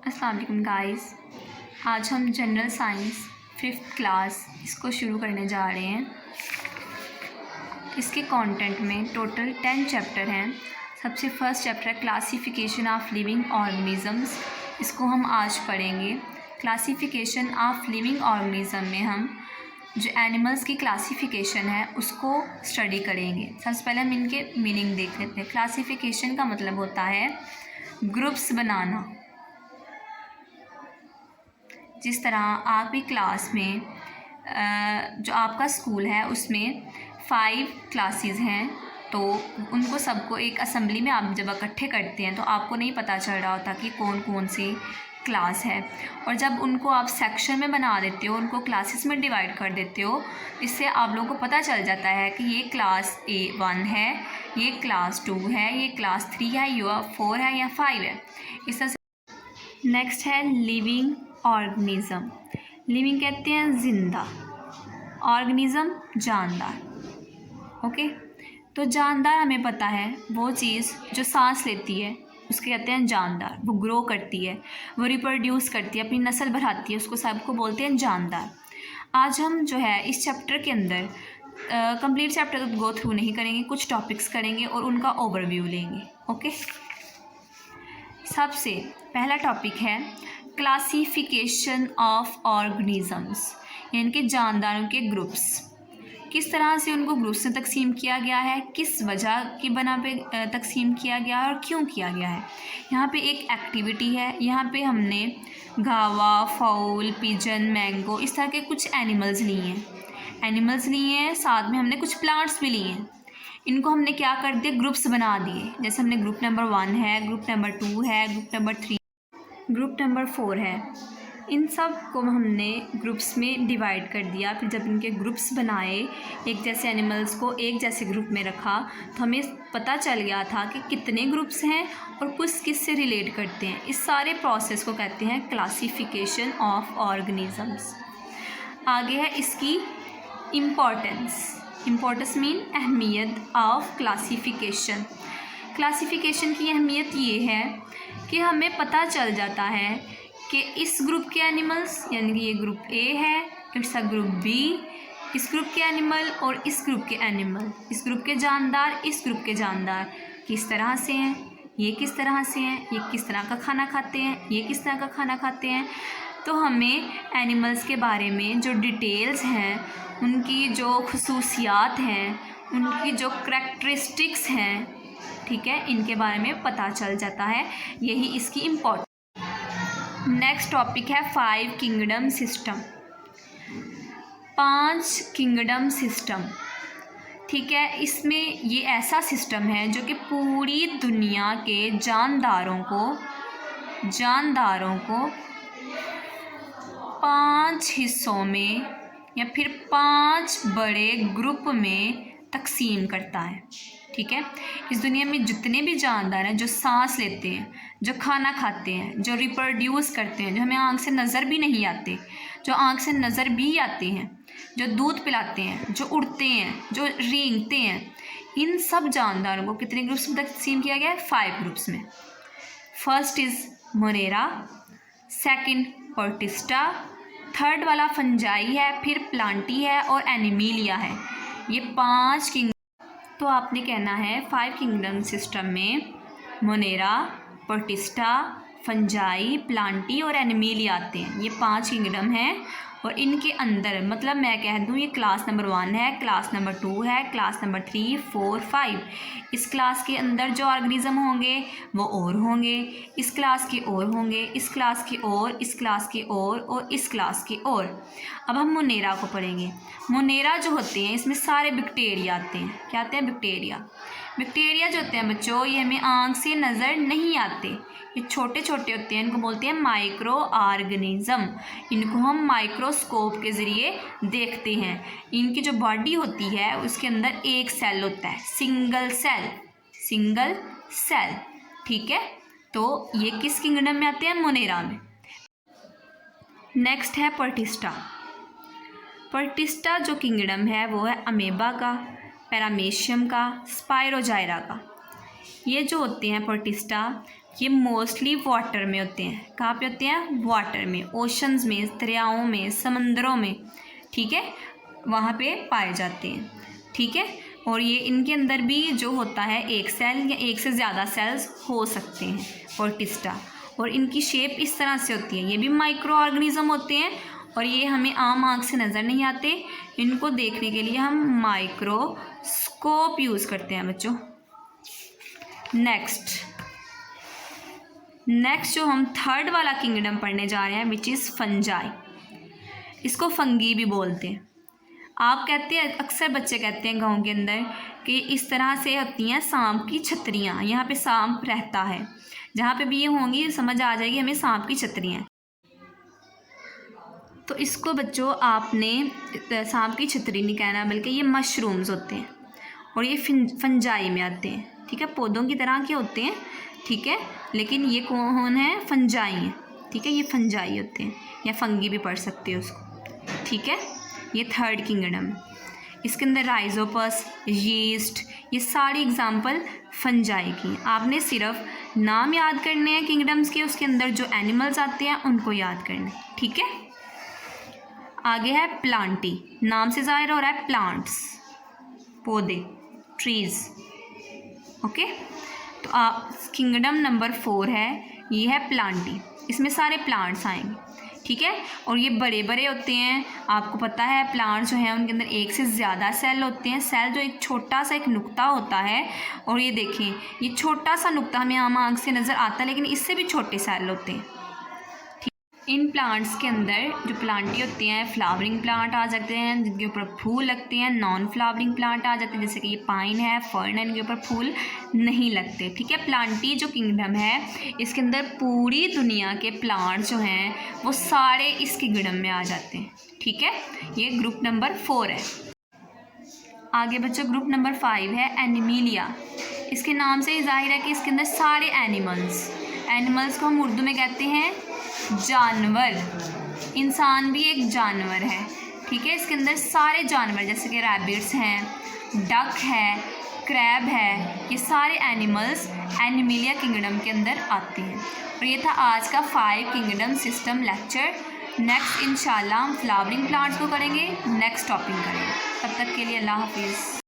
अस्सलाम वालेकुम गाइस। आज हम जनरल साइंस 5th क्लास इसको शुरू करने जा रहे हैं। इसके कंटेंट में टोटल 10 चैप्टर हैं। सबसे फर्स्ट चैप्टर है क्लासिफिकेशन ऑफ लिविंग ऑर्गेनिजम्स। इसको हम आज पढ़ेंगे। क्लासिफिकेशन ऑफ लिविंग ऑर्गेनिज्म में हम जो एनिमल्स की क्लासिफिकेशन है उसको स्टडी करेंगे। सबसे पहले हम इनके मीनिंग देख लेते हैं। क्लासिफिकेशन का मतलब होता है ग्रुप्स बनाना। जिस तरह आपकी क्लास में जो आपका स्कूल है उसमें 5 क्लासेस हैं, तो उनको सबको एक असेंबली में आप जब इकट्ठे करते हैं तो आपको नहीं पता चल रहा होता कि कौन कौन सी क्लास है। और जब उनको आप सेक्शन में बना देते हो, उनको क्लासेस में डिवाइड कर देते हो, इससे आप लोगों को पता चल जाता है कि ये क्लास A1 है, ये क्लास 2 है, ये क्लास 3 है, या 4 है या 5 है। इस तरह से नेक्स्ट है लिविंग ऑर्गेनिज़म। लिविंग कहते हैं ज़िंदा, ऑर्गेनिज़म जानदार। ओके, तो जानदार हमें पता है वो चीज़ जो सांस लेती है उसके कहते हैं जानदार। वो ग्रो करती है, वो रिप्रोड्यूस करती है, अपनी नस्ल बढ़ाती है, उसको सबको बोलते हैं जानदार। आज हम जो है इस चैप्टर के अंदर कंप्लीट चैप्टर तो गो थ्रू नहीं करेंगे, कुछ टॉपिक्स करेंगे और उनका ओवरव्यू लेंगे। ओके, सबसे पहला टॉपिक है क्लासिफिकेशन ऑफ ऑर्गेनिजम्स, यानी कि जानदारों के ग्रुप्स। किस तरह से उनको ग्रुप्स में तकसीम किया गया है, किस वजह की बना पे तकसीम किया गया है और क्यों किया गया है। यहाँ पे एक एक्टिविटी है। यहाँ पे हमने गावा, फाउल, पिजन, मैंगो इस तरह के कुछ एनिमल्स लिए हैं। साथ में हमने कुछ प्लांट्स भी लिए हैं। इनको हमने क्या कर दिया, ग्रुप्स बना दिए। जैसे हमने ग्रुप नंबर 1 है, ग्रुप नंबर 2 है, ग्रुप नंबर 3, ग्रुप नंबर 4 है। इन सब को हमने ग्रुप्स में डिवाइड कर दिया। फिर जब इनके ग्रुप्स बनाए, एक जैसे एनिमल्स को एक जैसे ग्रुप में रखा, तो हमें पता चल गया था कि कितने ग्रुप्स हैं और कुछ किस से रिलेट करते हैं। इस सारे प्रोसेस को कहते हैं क्लासिफिकेशन ऑफ ऑर्गेनिजम्स। आगे है इसकी इम्पोर्टेंस मीन अहमियत ऑफ क्लासिफिकेशन। क्लासिफिकेशन की अहमियत ये है कि हमें पता चल जाता है कि इस ग्रुप के एनिमल्स, यानी कि ये ग्रुप A है, इट्स अ ग्रुप B, इस ग्रुप के एनिमल और इस ग्रुप के एनिमल, इस ग्रुप के जानदार, इस ग्रुप के जानदार किस तरह से हैं, ये किस तरह से हैं, ये किस तरह का खाना खाते हैं, ये किस तरह का खाना खाते हैं। तो हमें एनिमल्स के बारे में जो डिटेल्स हैं, उनकी जो खसूसियात हैं, उनकी जो करैक्टरिस्टिक्स हैं, ठीक है, इनके बारे में पता चल जाता है। यही इसकी इम्पोर्टेंस। नेक्स्ट टॉपिक है 5 किंगडम सिस्टम। 5 किंगडम सिस्टम, ठीक है। इसमें ये ऐसा सिस्टम है जो कि पूरी दुनिया के जानदारों को 5 हिस्सों में या फिर 5 बड़े ग्रुप में तकसीम करता है, ठीक है। इस दुनिया में जितने भी जानदार हैं, जो सांस लेते हैं, जो खाना खाते हैं, जो रिप्रोड्यूस करते हैं, जो हमें आँख से नज़र भी नहीं आते, जो आँख से नज़र भी आते हैं, जो दूध पिलाते हैं, जो उड़ते हैं, जो रेंगते हैं, इन सब जानदारों को कितने ग्रुप्स में तकसीम किया गया है? 5 ग्रुप्स में। First is Monera, second protista, third वाला फंजाई है, फिर प्लांटी है और एनिमीलिया है। ये 5 किंग। तो आपने कहना है 5 किंगडम सिस्टम में मोनेरा, प्रोटिस्टा, फंजाई, प्लांटी और एनिमीलिया आते हैं। ये 5 किंगडम हैं और इनके अंदर, मतलब मैं कह दूँ, ये क्लास नंबर 1 है, क्लास नंबर 2 है, क्लास नंबर 3, 4, 5। इस क्लास के अंदर जो ऑर्गेनिज्म होंगे वो और होंगे, इस क्लास के और होंगे, इस क्लास के और, इस क्लास के और इस क्लास के और। अब हम मोनेरा को पढ़ेंगे। मोनेरा जो होते हैं, इसमें सारे बैक्टीरिया आते हैं। क्या आते हैं? बैक्टीरिया जो होते हैं बच्चों, ये हमें आँख से नज़र नहीं आते, ये छोटे छोटे होते हैं। इनको बोलते हैं माइक्रो ऑर्गेनिज्म। इनको हम माइक्रोस्कोप के ज़रिए देखते हैं। इनकी जो बॉडी होती है उसके अंदर एक सेल होता है, सिंगल सेल, ठीक है। तो ये किस किंगडम में आते हैं? मोनेरा में। नेक्स्ट है पर्टिस्टा जो किंगडम है वो है अमेबा का, पैरामेशियम का, स्पायरोजाइरा का। ये जो होते हैं पर्टिस्टा, ये मोस्टली वाटर में होते हैं। कहाँ पे होते हैं? वाटर में, ओशंस में, दरियाओं में, समंदरों में, ठीक है, वहाँ पे पाए जाते हैं, ठीक है। और ये इनके अंदर भी जो होता है एक सेल या एक से ज़्यादा सेल्स हो सकते हैं प्रोटिस्टा, और इनकी शेप इस तरह से होती है। ये भी माइक्रो ऑर्गेनिज्म होते हैं और ये हमें आम आँख से नज़र नहीं आते। इनको देखने के लिए हम माइक्रोस्कोप यूज़ करते हैं बच्चों। नेक्स्ट जो हम थर्ड वाला किंगडम पढ़ने जा रहे हैं विच इज़ फंजाई। इसको फंगी भी बोलते हैं। आप कहते हैं, अक्सर बच्चे कहते हैं गांव के अंदर कि इस तरह से होती हैं सांप की छतरियाँ, यहाँ पे सांप रहता है। जहाँ पे भी ये होंगी समझ आ जाएगी हमें सांप की छतरियाँ। तो इसको बच्चों आपने सांप की छतरी नहीं कहना, बल्कि ये मशरूम्स होते हैं और ये फंजाई में आते हैं, ठीक है। पौधों की तरह के होते हैं, ठीक है, लेकिन ये कौन है? फंजाई हैं, ठीक है। ये फंजाई होते हैं या फंगी भी पढ़ सकते हो उसको, ठीक है। ये थर्ड किंगडम। इसके अंदर राइजोपस, यीस्ट, ये सारी एग्जाम्पल फंजाई की। आपने सिर्फ नाम याद करने हैं किंगडम्स के, उसके अंदर जो एनिमल्स आते हैं उनको याद करना है, ठीक है। आगे है प्लांटी। नाम से ज़ाहिर हो रहा है प्लांट्स, पौधे, ट्रीज़, ओके। तो आप किंगडम नंबर 4 है, ये है प्लांटी। इसमें सारे प्लांट्स आएंगे, ठीक है। और ये बड़े बड़े होते हैं। आपको पता है प्लांट्स जो हैं उनके अंदर एक से ज़्यादा सेल होते हैं। सेल जो एक छोटा सा एक नुक्ता होता है, और ये देखें ये छोटा सा नुक्ता हमें आम आँख से नज़र आता है, लेकिन इससे भी छोटे सेल होते हैं। इन प्लांट्स के अंदर जो प्लांटी होती हैं, फ्लावरिंग प्लांट आ जाते हैं जिनके ऊपर फूल लगते हैं, नॉन फ्लावरिंग प्लांट आ जाते हैं जैसे कि ये पाइन है, फर्न है, इनके ऊपर फूल नहीं लगते, ठीक है। प्लांटी जो किंगडम है इसके अंदर पूरी दुनिया के प्लांट्स जो हैं वो सारे इस किंगडम में आ जाते हैं, ठीक है। ये ग्रुप नंबर 4 है। आगे बच्चों ग्रुप नंबर 5 है एनिमीलिया। इसके नाम से ही जाहिर है कि इसके अंदर सारे एनिमल्स को हम उर्दू में कहते हैं जानवर। इंसान भी एक जानवर है, ठीक है। इसके अंदर सारे जानवर जैसे कि रैबिट्स हैं, डक है, क्रैब है, ये सारे एनिमल्स एनिमीलिया किंगडम के अंदर आते हैं। और ये था आज का 5 किंगडम सिस्टम लेक्चर। नेक्स्ट इंशाल्लाह हम फ्लावरिंग प्लांट्स को करेंगे, नेक्स्ट टॉपिक करेंगे। तब तक के लिए अल्लाह हाफिज़।